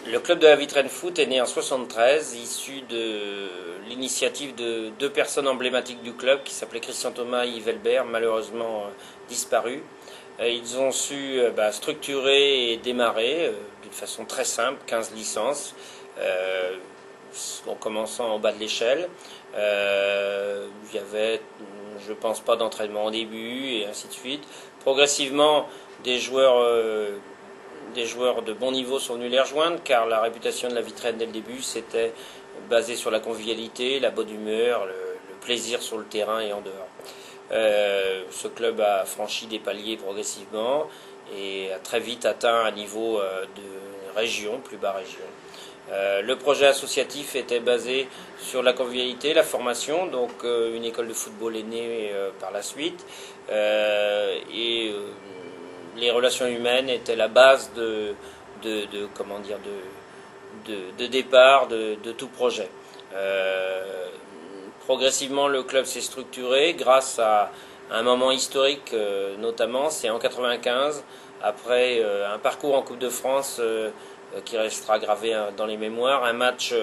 Le club de la Vitraine Foot est né en 73, issu de l'initiative de deux personnes emblématiques du club qui s'appelaient Christian Thomas et Yves Elbert, malheureusement disparus. Ils ont su structurer et démarrer d'une façon très simple, 15 licences, en commençant en bas de l'échelle. Il y avait, je pense pas d'entraînement au début et ainsi de suite. Progressivement, des joueurs de bon niveau sont venus les rejoindre, car la réputation de la Vitraine dès le début, c'était basé sur la convivialité, la bonne humeur, le plaisir sur le terrain et en dehors. Ce club a franchi des paliers progressivement et a très vite atteint un niveau de région, plus bas région. Le projet associatif était basé sur la convivialité, la formation, donc une école de football est née par la suite, les relations humaines étaient la base de départ de tout projet. Progressivement, le club s'est structuré grâce à un moment historique, notamment, c'est en 95, après un parcours en Coupe de France qui restera gravé dans les mémoires, un match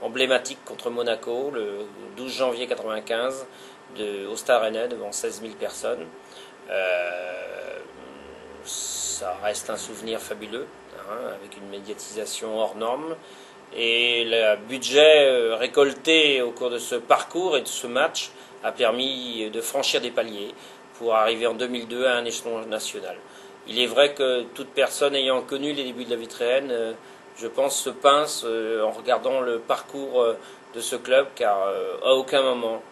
emblématique contre Monaco, le 12 janvier 95, au Stade Rennais, devant 16 000 personnes. Ça reste un souvenir fabuleux, avec une médiatisation hors norme. Et le budget récolté au cours de ce parcours et de ce match a permis de franchir des paliers pour arriver en 2002 à un échelon national. Il est vrai que toute personne ayant connu les débuts de la Vitraine, je pense, se pince en regardant le parcours de ce club, car à aucun moment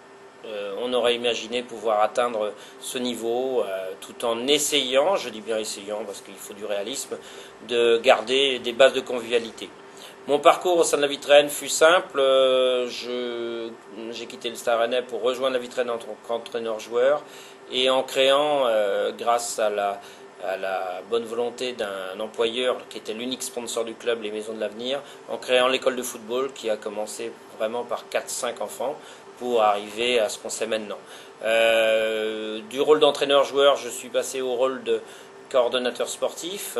on n'aurait imaginé pouvoir atteindre ce niveau tout en essayant, je dis bien essayant parce qu'il faut du réalisme, de garder des bases de convivialité. Mon parcours au sein de la Vitraine fut simple. J'ai quitté le Stade Rennais pour rejoindre la Vitraine en tant qu'entraîneur-joueur, et en créant, grâce à la bonne volonté d'un employeur qui était l'unique sponsor du club, les Maisons de l'Avenir, en créant l'école de football qui a commencé vraiment par 4-5 enfants pour arriver à ce qu'on sait maintenant. Du rôle d'entraîneur-joueur, je suis passé au rôle de coordonnateur sportif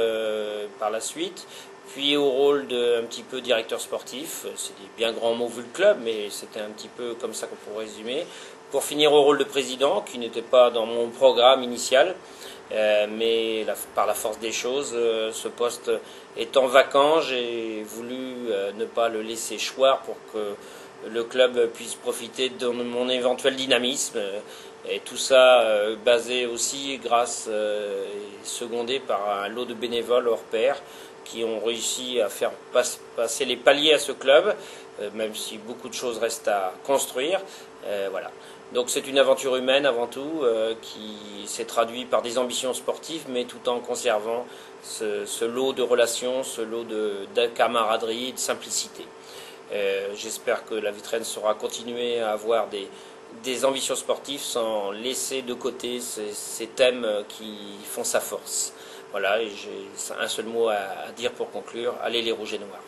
par la suite, puis au rôle de un petit peu directeur sportif. C'est des bien grands mots vu le club, mais c'était un petit peu comme ça qu'on pourrait résumer. Pour finir au rôle de président, qui n'était pas dans mon programme initial, mais par la force des choses, ce poste étant vacant, j'ai voulu ne pas le laisser choir pour que le club puisse profiter de mon éventuel dynamisme, et tout ça basé aussi grâce et secondé par un lot de bénévoles hors pair qui ont réussi à faire passer les paliers à ce club, même si beaucoup de choses restent à construire. Voilà. Donc c'est une aventure humaine avant tout, qui s'est traduite par des ambitions sportives, mais tout en conservant ce lot de relations, ce lot de camaraderie et de simplicité. J'espère que la Vitraine saura continuer à avoir des ambitions sportives sans laisser de côté ces thèmes qui font sa force. Voilà, et j'ai un seul mot à dire pour conclure: allez les rouges et noirs.